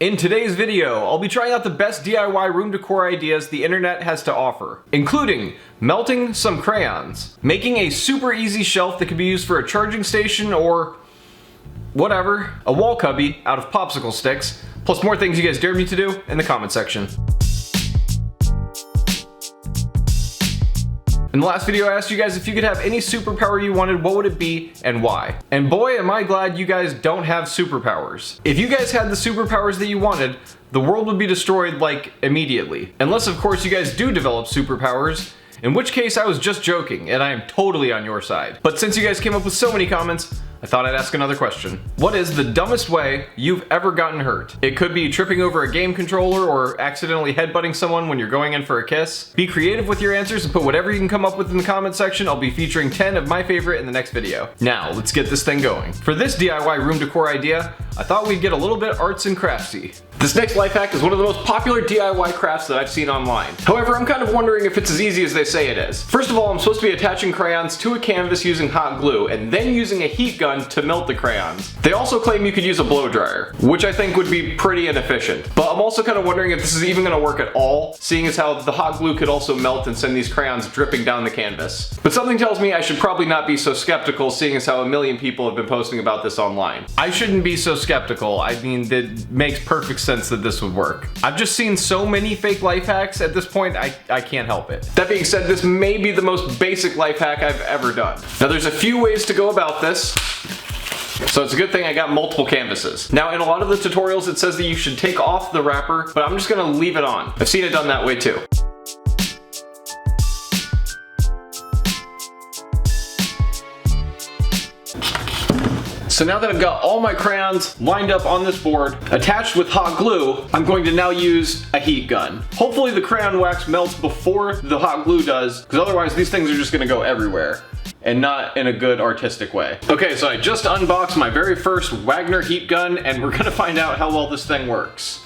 In today's video, I'll be trying out the best DIY room decor ideas the internet has to offer, including melting some crayons, making a super easy shelf that can be used for a charging station or whatever, a wall cubby out of popsicle sticks, plus more things you guys dared me to do in the comment section. In the last video I asked you guys if you could have any superpower you wanted, what would it be and why? And boy am I glad you guys don't have superpowers. If you guys had the superpowers that you wanted, the world would be destroyed like immediately. Unless of course you guys do develop superpowers, in which case I was just joking and I am totally on your side. But since you guys came up with so many comments, I thought I'd ask another question. What is the dumbest way you've ever gotten hurt? It could be tripping over a game controller or accidentally headbutting someone when you're going in for a kiss. Be creative with your answers and put whatever you can come up with in the comment section. I'll be featuring 10 of my favorite in the next video. Now, let's get this thing going. For this DIY room decor idea, I thought we'd get a little bit arts and craftsy. This next life hack is one of the most popular DIY crafts that I've seen online. However, I'm kind of wondering if it's as easy as they say it is. First of all, I'm supposed to be attaching crayons to a canvas using hot glue and then using a heat gun to melt the crayons. They also claim you could use a blow dryer, which I think would be pretty inefficient. But I'm also kind of wondering if this is even going to work at all, seeing as how the hot glue could also melt and send these crayons dripping down the canvas. But something tells me I should probably not be so skeptical, seeing as how a million people have been posting about this online. I shouldn't be so skeptical. I mean, it makes perfect sense that this would work. I've just seen so many fake life hacks at this point, I can't help it. That being said, this may be the most basic life hack I've ever done. Now there's a few ways to go about this, so it's a good thing I got multiple canvases. Now in a lot of the tutorials it says that you should take off the wrapper, but I'm just gonna leave it on. I've seen it done that way too. So now that I've got all my crayons lined up on this board, attached with hot glue, I'm going to now use a heat gun. Hopefully the crayon wax melts before the hot glue does, because otherwise these things are just gonna go everywhere, and not in a good artistic way. Okay, so I just unboxed my very first Wagner heat gun, and we're gonna find out how well this thing works.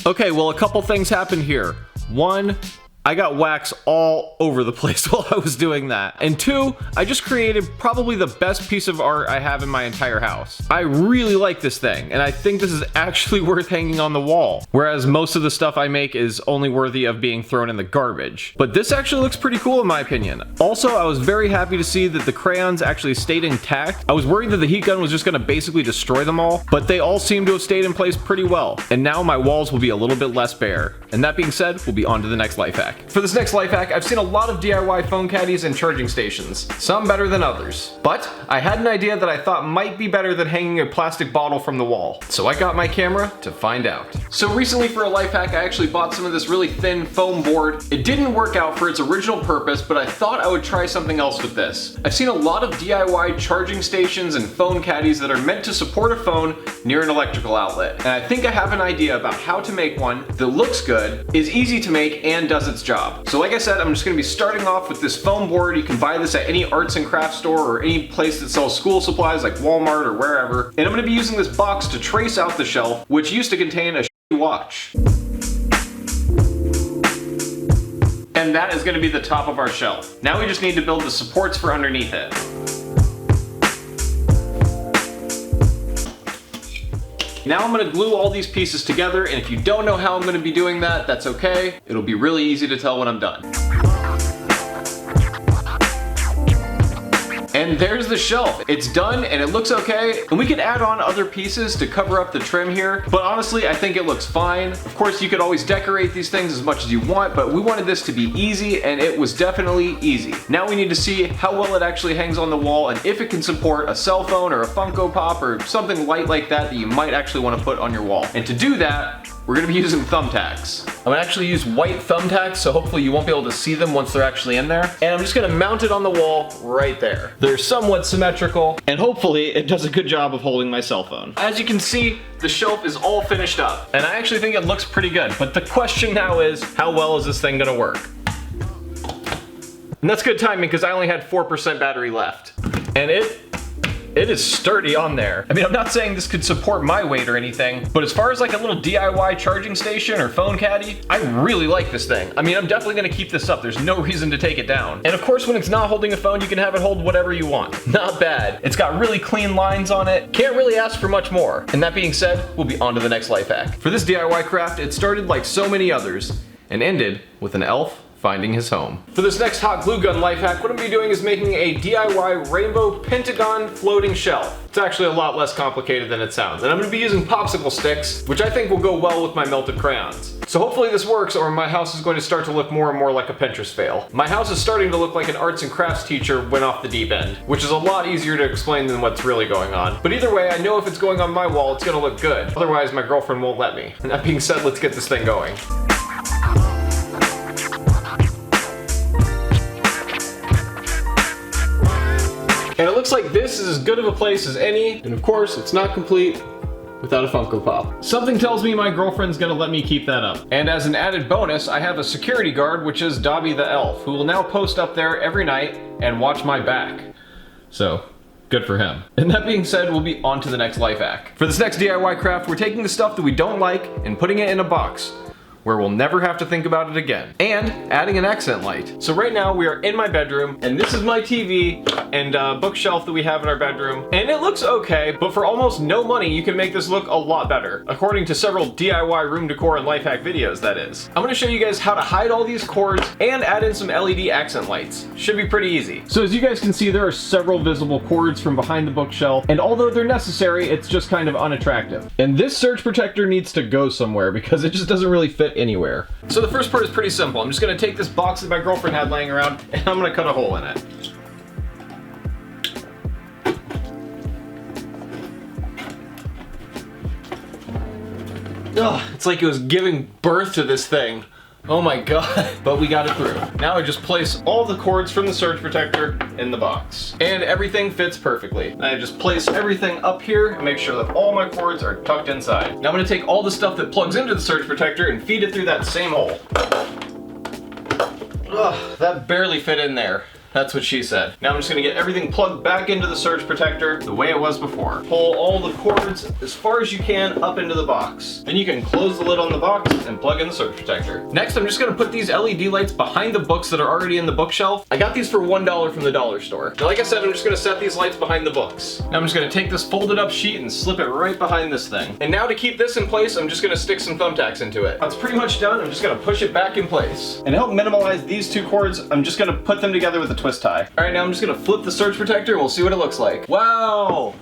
Okay, well, a couple things happened here. One, I got wax all over the place while I was doing that. And two, I just created probably the best piece of art I have in my entire house. I really like this thing, and I think this is actually worth hanging on the wall. Whereas most of the stuff I make is only worthy of being thrown in the garbage. But this actually looks pretty cool in my opinion. Also, I was very happy to see that the crayons actually stayed intact. I was worried that the heat gun was just gonna basically destroy them all, but they all seem to have stayed in place pretty well. And now my walls will be a little bit less bare. And that being said, we'll be on to the next life hack. For this next life hack, I've seen a lot of DIY phone caddies and charging stations, some better than others. But I had an idea that I thought might be better than hanging a plastic bottle from the wall. So I got my camera to find out. So recently for a life hack, I actually bought some of this really thin foam board. It didn't work out for its original purpose, but I thought I would try something else with this. I've seen a lot of DIY charging stations and phone caddies that are meant to support a phone near an electrical outlet. And I think I have an idea about how to make one that looks good, is easy to make, and does its job. So like I said, I'm just gonna be starting off with this foam board. You can buy this at any arts and crafts store or any place that sells school supplies like Walmart or wherever. And I'm gonna be using this box to trace out the shelf, which used to contain a watch. And that is gonna be the top of our shelf. Now we just need to build the supports for underneath it. Now I'm gonna glue all these pieces together, and if you don't know how I'm gonna be doing that, that's okay. It'll be really easy to tell when I'm done. And there's the shelf. It's done and it looks okay. And we could add on other pieces to cover up the trim here, but honestly, I think it looks fine. Of course, you could always decorate these things as much as you want, but we wanted this to be easy, and it was definitely easy. Now we need to see how well it actually hangs on the wall and if it can support a cell phone or a Funko Pop or something light like that that you might actually want to put on your wall. And to do that, we're gonna be using thumbtacks. I'm gonna actually use white thumbtacks, so hopefully you won't be able to see them once they're actually in there. And I'm just gonna mount it on the wall right there. They're somewhat symmetrical, and hopefully it does a good job of holding my cell phone. As you can see, the shelf is all finished up, and I actually think it looks pretty good. But the question now is, how well is this thing gonna work? And that's good timing, because I only had 4% battery left. And it it is sturdy on there. I mean, I'm not saying this could support my weight or anything, but as far as like a little DIY charging station or phone caddy, I really like this thing. I mean, I'm definitely gonna keep this up. There's no reason to take it down. And of course, when it's not holding a phone, you can have it hold whatever you want. Not bad. It's got really clean lines on it. Can't really ask for much more. And that being said, we'll be on to the next life hack. For this DIY craft, it started like so many others and ended with an elf finding his home. For this next hot glue gun life hack, what I'm gonna be doing is making a DIY rainbow pentagon floating shelf. It's actually a lot less complicated than it sounds. And I'm gonna be using popsicle sticks, which I think will go well with my melted crayons. So hopefully this works, or my house is going to start to look more and more like a Pinterest fail. My house is starting to look like an arts and crafts teacher went off the deep end, which is a lot easier to explain than what's really going on. But either way, I know if it's going on my wall, it's gonna look good. Otherwise, my girlfriend won't let me. And that being said, let's get this thing going. And it looks like this is as good of a place as any, and of course, it's not complete without a Funko Pop. Something tells me my girlfriend's gonna let me keep that up. And as an added bonus, I have a security guard, which is Dobby the Elf, who will now post up there every night and watch my back. So, good for him. And that being said, we'll be on to the next life hack. For this next DIY craft, we're taking the stuff that we don't like and putting it in a box where we'll never have to think about it again. And adding an accent light. So right now we are in my bedroom, and this is my TV and bookshelf that we have in our bedroom. And it looks okay, but for almost no money, you can make this look a lot better. According to several DIY room decor and life hack videos, that is. I'm gonna show you guys how to hide all these cords and add in some LED accent lights. Should be pretty easy. So as you guys can see, there are several visible cords from behind the bookshelf, and although they're necessary, it's just kind of unattractive. And this surge protector needs to go somewhere because it just doesn't really fit anywhere. So the first part is pretty simple. I'm just gonna take this box that my girlfriend had laying around and I'm gonna cut a hole in it. Ugh, it's like it was giving birth to this thing. Oh my god. But we got it through. Now I just place all the cords from the surge protector in the box. And everything fits perfectly. I just place everything up here and make sure that all my cords are tucked inside. Now I'm gonna take all the stuff that plugs into the surge protector and feed it through that same hole. Ugh, that barely fit in there. That's what she said. Now I'm just gonna get everything plugged back into the surge protector the way it was before. Pull all the cords as far as you can up into the box. Then you can close the lid on the box and plug in the surge protector. Next, I'm just gonna put these LED lights behind the books that are already in the bookshelf. I got these for $1 from the dollar store. Now, like I said, I'm just gonna set these lights behind the books. Now I'm just gonna take this folded up sheet and slip it right behind this thing. And now to keep this in place, I'm just gonna stick some thumbtacks into it. That's pretty much done. I'm just gonna push it back in place. And to help minimize these two cords, I'm just gonna put them together with a twist tie. All right, now I'm just gonna flip the surge protector and we'll see what it looks like. Wow!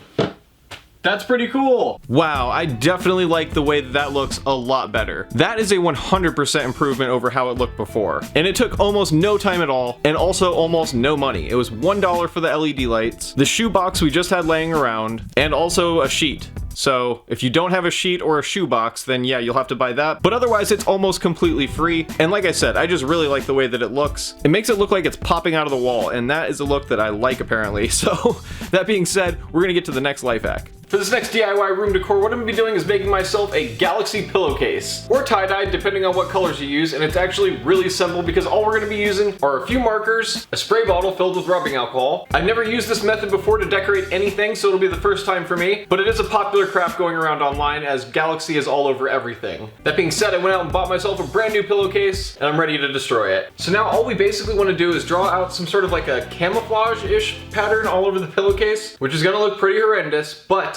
That's pretty cool. Wow, I definitely like the way that looks a lot better. That is a 100% improvement over how it looked before. And it took almost no time at all, and also almost no money. It was $1 for the LED lights, the shoe box we just had laying around, and also a sheet. So if you don't have a sheet or a shoebox, then yeah, you'll have to buy that. But otherwise, it's almost completely free. And like I said, I just really like the way that it looks. It makes it look like it's popping out of the wall, and that is a look that I like apparently. So that being said, we're gonna get to the next life hack. For this next DIY room decor, what I'm gonna be doing is making myself a galaxy pillowcase, or tie-dye depending on what colors you use, and it's actually really simple because all we're gonna be using are a few markers, a spray bottle filled with rubbing alcohol. I've never used this method before to decorate anything, so it'll be the first time for me, but it is a popular craft going around online as galaxy is all over everything. That being said, I went out and bought myself a brand new pillowcase, and I'm ready to destroy it. So now all we basically want to do is draw out some sort of like a camouflage-ish pattern all over the pillowcase, which is gonna look pretty horrendous, but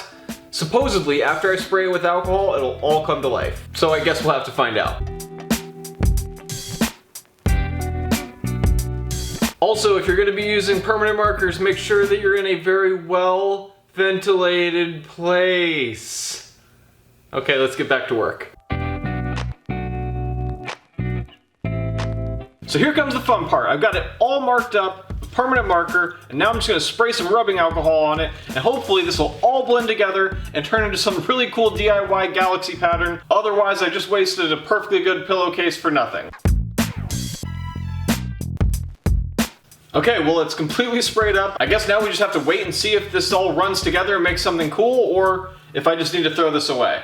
supposedly, after I spray it with alcohol, it'll all come to life. So I guess we'll have to find out. Also, if you're gonna be using permanent markers, make sure that you're in a very well ventilated place. Okay, let's get back to work. So here comes the fun part. I've got it all marked up, permanent marker, and now I'm just gonna spray some rubbing alcohol on it, and hopefully this will all blend together and turn into some really cool DIY galaxy pattern. Otherwise, I just wasted a perfectly good pillowcase for nothing. Okay, well it's completely sprayed up. I guess now we just have to wait and see if this all runs together and makes something cool, or if I just need to throw this away.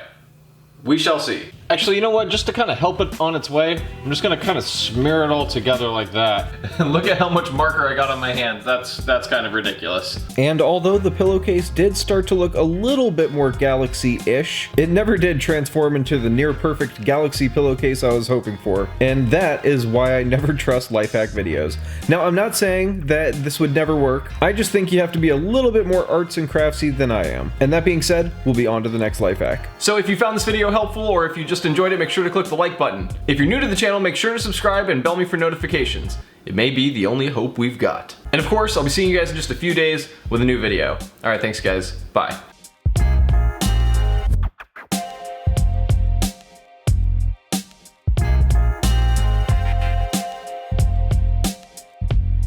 We shall see. Actually, you know what? Just to kind of help it on its way, I'm just gonna kind of smear it all together like that. Look at how much marker I got on my hands. That's kind of ridiculous. And although the pillowcase did start to look a little bit more galaxy-ish, it never did transform into the near-perfect galaxy pillowcase I was hoping for. And that is why I never trust life hack videos. Now, I'm not saying that this would never work. I just think you have to be a little bit more arts and craftsy than I am. And that being said, we'll be on to the next life hack. So if you found this video helpful, or if you just enjoyed it, make sure to click the like button. If you're new to the channel, make sure to subscribe and bell me for notifications. It may be the only hope we've got. And of course, I'll be seeing you guys in just a few days with a new video. Alright, thanks guys. Bye.